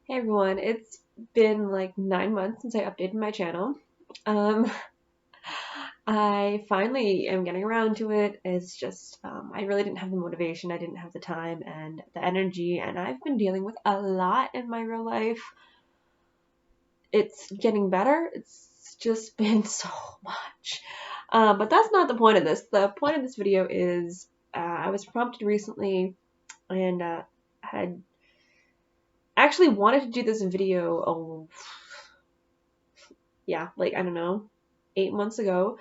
Hey everyone, it's been like 9 months since I updated my channel. Um, I finally am getting around to it. It's just, I really didn't have the motivation, I didn't have the time and the energy, and I've been dealing with a lot in my real life. It's getting better, it's just been so much. But that's not the point of this. The point of this video is I was prompted recently and had actually wanted to do this video yeah, like I don't know, 8 months ago,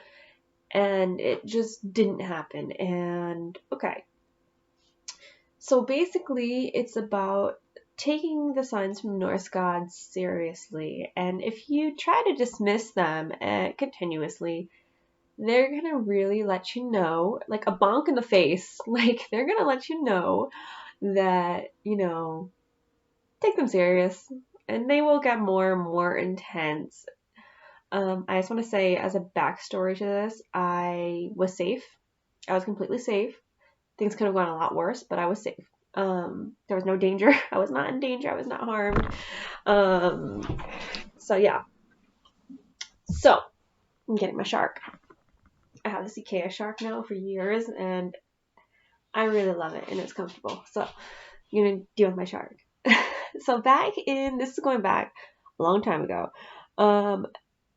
and it just didn't happen. And okay, so basically, it's about taking the signs from Norse gods seriously, and if you try to dismiss them continuously, they're gonna really let you know, like a bonk in the face, like they're gonna let you know that, take them serious, and they will get more and more intense. I just want to say, as a backstory to this, I was safe. I was completely safe. Things could have gone a lot worse, but I was safe. There was no danger. I was not in danger. I was not harmed. So yeah. So I'm getting my shark. I have this Ikea shark now for years, and I really love it, and it's comfortable. So I'm gonna deal with my shark. So this is going back a long time ago. Um,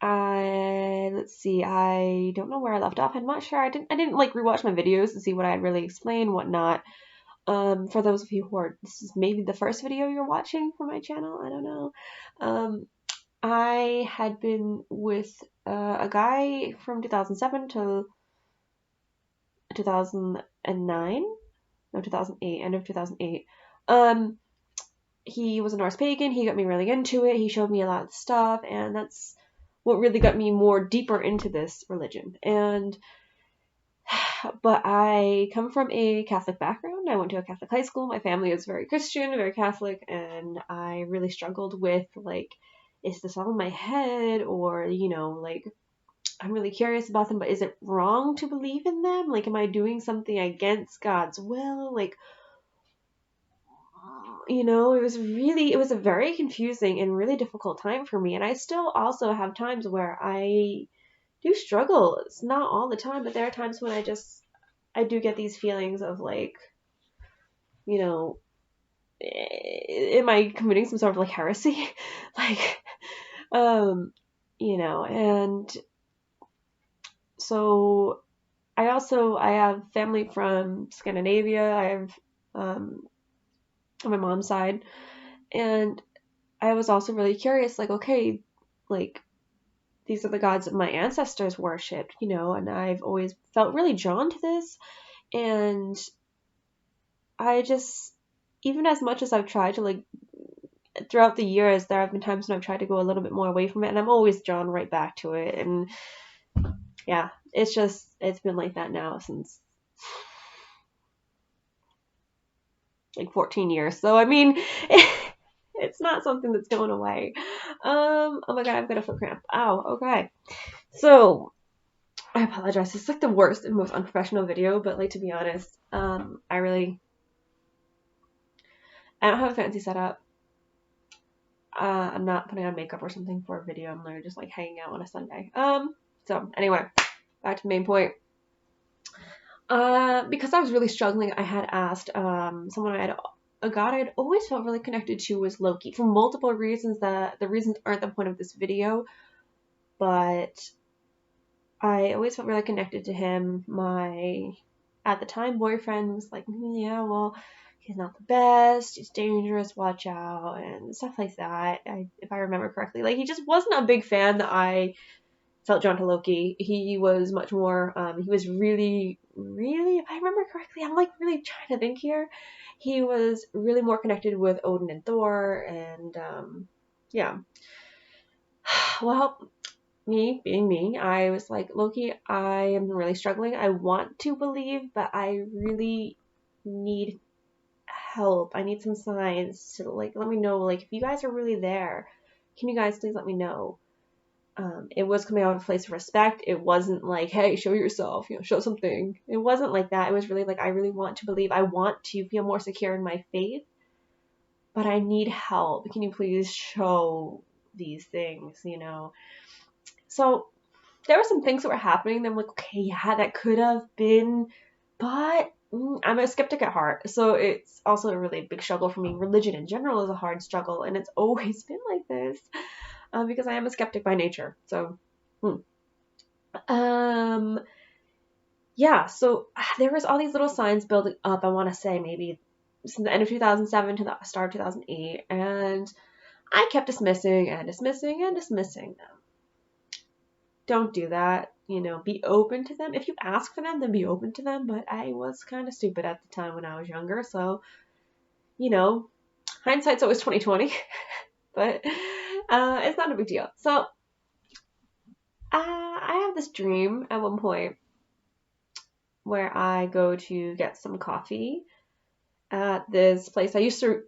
let's see. I don't know where I left off. I'm not sure. I didn't like rewatch my videos to see what I had really explained, whatnot. For those of you this is maybe the first video you're watching for my channel. I don't know. I had been with a guy from 2007 to 2009. No, 2008. End of 2008. Um, he was a Norse pagan. He got me really into it. He showed me a lot of stuff, and that's what really got me more deeper into this religion. But I come from a Catholic background. I went to a Catholic high school. My family is very Christian, very Catholic, and I really struggled with, like, is this all in my head, or like, I'm really curious about them, but is it wrong to believe in them? Like, am I doing something against God's will? Like, it was a very confusing and really difficult time for me. And I still also have times where I do struggle. It's not all the time, but there are times when I do get these feelings of like, you know, am I committing some sort of like heresy? Like, um, and so I have family from Scandinavia. I have, on my mom's side, and I was also really curious, like, okay, like, these are the gods that my ancestors worshipped, and I've always felt really drawn to this. And I just, even as much as I've tried to, like, throughout the years, there have been times when I've tried to go a little bit more away from it, and I'm always drawn right back to it. And yeah, it's been like that now since like 14 years. So, I mean, it's not something that's going away. Oh my God, I've got a foot cramp. Ow, okay. So, I apologize. It's like the worst and most unprofessional video, but like, to be honest, I don't have a fancy setup. I'm not putting on makeup or something for a video. I'm literally just like hanging out on a Sunday. So anyway, back to the main point. Because I was really struggling, I had asked a god I had always felt really connected to was Loki, for multiple reasons that the reasons aren't the point of this video, but I always felt really connected to him. My, at the time, boyfriend was like, yeah, well, he's not the best, he's dangerous, watch out, and stuff like that. If I remember correctly, like, he just wasn't a big fan that I felt drawn to Loki. He was much more, he was really, really, if I remember correctly, I'm like really trying to think here. He was really more connected with Odin and Thor, and yeah. Well, me being me, I was like, Loki, I am really struggling. I want to believe, but I really need help. I need some signs to, like, let me know, like, if you guys are really there, can you guys please let me know? It was coming out of a place of respect. It wasn't like, hey, show yourself, show something. It wasn't like that. It was really like, I really want to believe. I want to feel more secure in my faith, but I need help. Can you please show these things, So there were some things that were happening. And I'm like, okay, yeah, that could have been, but I'm a skeptic at heart. So it's also a really big struggle for me. Religion in general is a hard struggle, and it's always been like this because I am a skeptic by nature. So, yeah, so there was all these little signs building up. I want to say maybe since the end of 2007 to the start of 2008, and I kept dismissing and dismissing and dismissing them. Don't do that. Be open to them. If you ask for them, then be open to them. But I was kind of stupid at the time when I was younger, so hindsight's always 2020. But it's not a big deal. So I have this dream at one point where I go to get some coffee at this place. I used to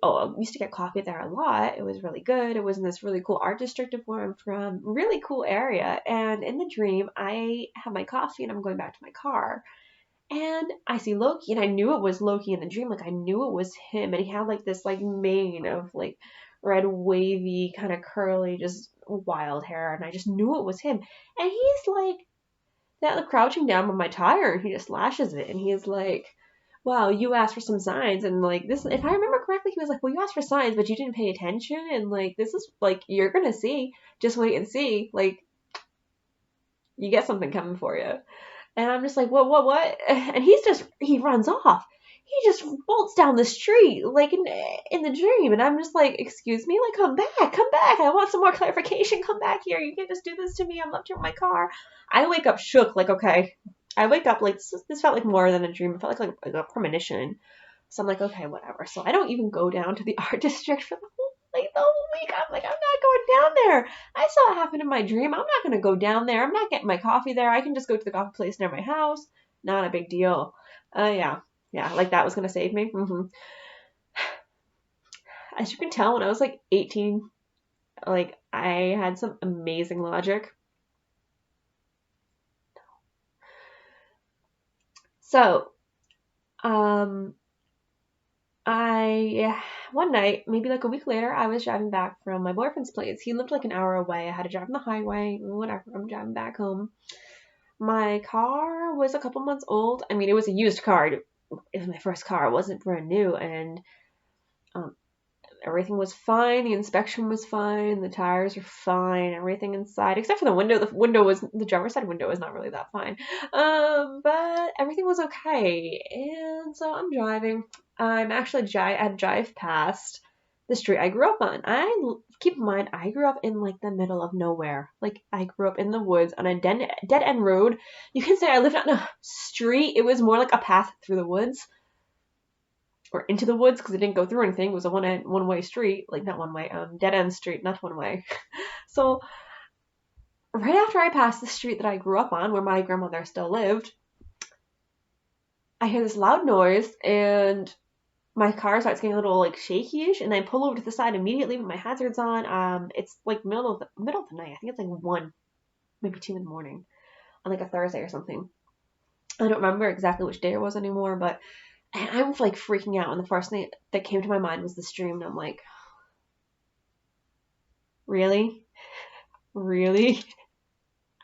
get coffee there a lot. It was really good. It was in this really cool art district of where I'm from. Really cool area. And in the dream, I have my coffee and I'm going back to my car. And I see Loki, and I knew it was Loki in the dream. Like, I knew it was him. And he had like this like mane of like red wavy kind of curly, just wild hair. And I just knew it was him. And he's like crouching down on my tire, and he just lashes it. And he's like, wow, you asked for some signs, and like this, if I remember correctly, he was like, well, you asked for signs, but you didn't pay attention, and like this is like, you're gonna see, just wait and see, like you get something coming for you. And I'm just like, what? And he runs off. He just bolts down the street like in the dream, and I'm just like, excuse me, like come back, I want some more clarification, come back here, you can't just do this to me, I'm left here in my car. I wake up shook, like, okay. I wake up like this felt like more than a dream. It felt like a premonition. So I'm like, okay, whatever. So I don't even go down to the art district for the whole week. I'm like, I'm not going down there. I saw it happen in my dream. I'm not gonna go down there. I'm not getting my coffee there. I can just go to the coffee place near my house. Not a big deal. Yeah, like that was gonna save me. As you can tell, when I was like 18, like I had some amazing logic. So, one night, maybe like a week later, I was driving back from my boyfriend's place. He lived like an hour away. I had to drive on the highway, whatever. I'm driving back home. My car was a couple months old. I mean, it was a used car. It was my first car. It wasn't brand new, and everything was fine. The inspection was fine. The tires were fine. Everything inside, except for the window. The driver's side window was not really that fine. But everything was okay. And so I'm driving. I had to drive past the street I grew up on. Keep in mind, I grew up in like the middle of nowhere. Like I grew up in the woods on a dead end road. You can say I lived on a street. It was more like a path through the woods. Or into the woods, because it didn't go through anything. It was a one-way street, like not one way, dead end street, not one way. So right after I passed the street that I grew up on, where my grandmother still lived, I hear this loud noise, and my car starts getting a little like shaky-ish, and I pull over to the side immediately with my hazards on. It's like middle of the night. I think it's like 1, maybe 2 in the morning, on like a Thursday or something. I don't remember exactly which day it was anymore, but. And I'm like freaking out, and the first thing that came to my mind was this dream, and I'm like, really?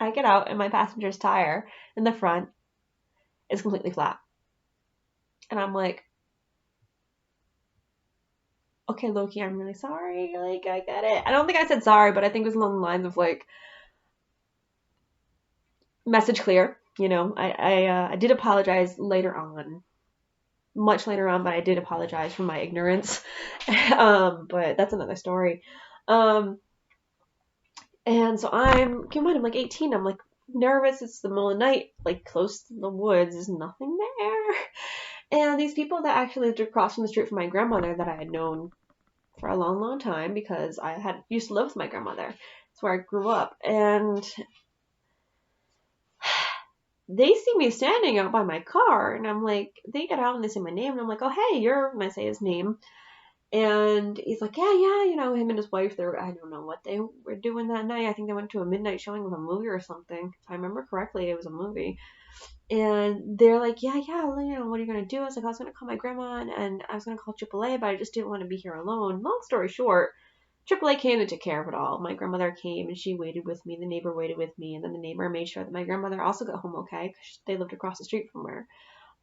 I get out, and my passenger's tire in the front is completely flat. And I'm like, okay, Loki, I'm really sorry. Like, I get it. I don't think I said sorry, but I think it was along the lines of like, message clear. I did apologize later on. Much later on, but I did apologize for my ignorance. But that's another story. And so I'm like 18. I'm like nervous. It's the middle of the night, like close to the woods. There's nothing there. And these people that actually lived across from the street from my grandmother that I had known for a long, long time, because I had used to live with my grandmother. That's where I grew up. And they see me standing out by my car, and I'm like, they get out and they say my name, and I'm like, oh, hey, and I say his name, And he's like, yeah, you know, him and his wife, I don't know what they were doing that night. I think they went to a midnight showing of a movie or something. If I remember correctly, it was a movie. And they're like, yeah, you know, what are you going to do? I was like, I was going to call my grandma and I was going to call AAA, but I just didn't want to be here alone. Long story short, AAA came and took care of it all. My grandmother came and she waited with me. The neighbor waited with me. And then the neighbor made sure that my grandmother also got home okay because they lived across the street from her.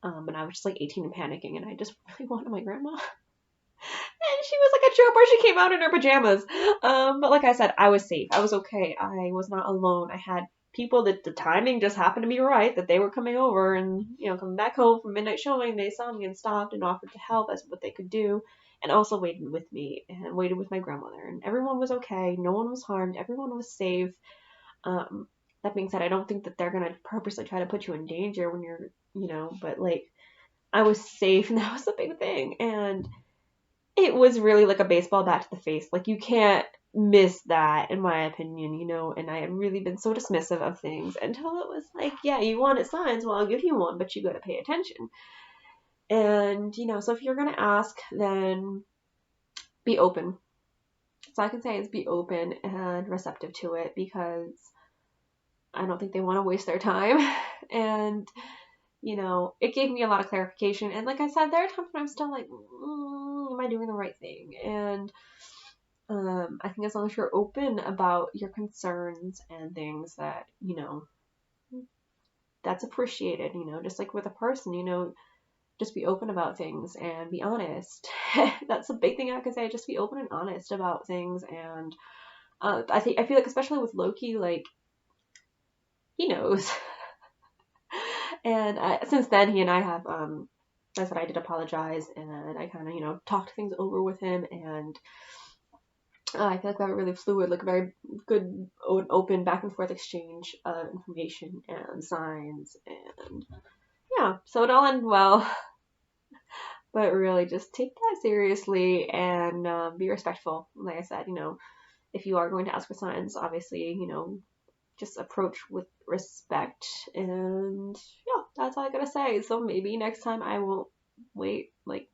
And I was just like 18 and panicking and I just really wanted my grandma. And she was like a trooper. She came out in her pajamas. But like I said, I was safe. I was okay. I was not alone. I had people that the timing just happened to be right, that they were coming over and, you know, coming back home from midnight showing. They saw me and stopped and offered to help as what they could do. And also waited with me and waited with my grandmother. And everyone was okay. No one was harmed. Everyone was safe. Um, that being said, I don't think that they're going to purposely try to put you in danger when you're, you know, but like I was safe and that was the big thing. And it was really like a baseball bat to the face. Like, you can't miss that, in my opinion, you know, and I had really been so dismissive of things until it was like, yeah, you wanted signs, well, I'll give you one, but you got to pay attention. And, you know, so if you're going to ask, then be open. So I can say is be open and receptive to it, because I don't think they want to waste their time. And, you know, it gave me a lot of clarification. And like I said, there are times when I'm still like, am I doing the right thing? And I think as long as you're open about your concerns and things, that, you know, that's appreciated, you know, just like with a person, you know, just be open about things and be honest. That's a big thing I could say. Just be open and honest about things. And I feel like, especially with Loki, like, he knows. And since then, he and I have, I said I did apologize, and I kind of, you know, talked things over with him, and I feel like we have a really fluid, like a very good, open back and forth exchange of information and signs, and yeah, so it all ended well. But really, just take that seriously and be respectful. Like I said, you know, if you are going to ask for signs, obviously, you know, just approach with respect. And yeah, that's all I gotta say. So maybe next time I won't wait like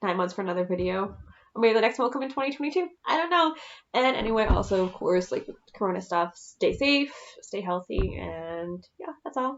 9 months for another video. Or maybe the next one will come in 2022. I don't know. And anyway, also, of course, like with Corona stuff, stay safe, stay healthy, and yeah, that's all.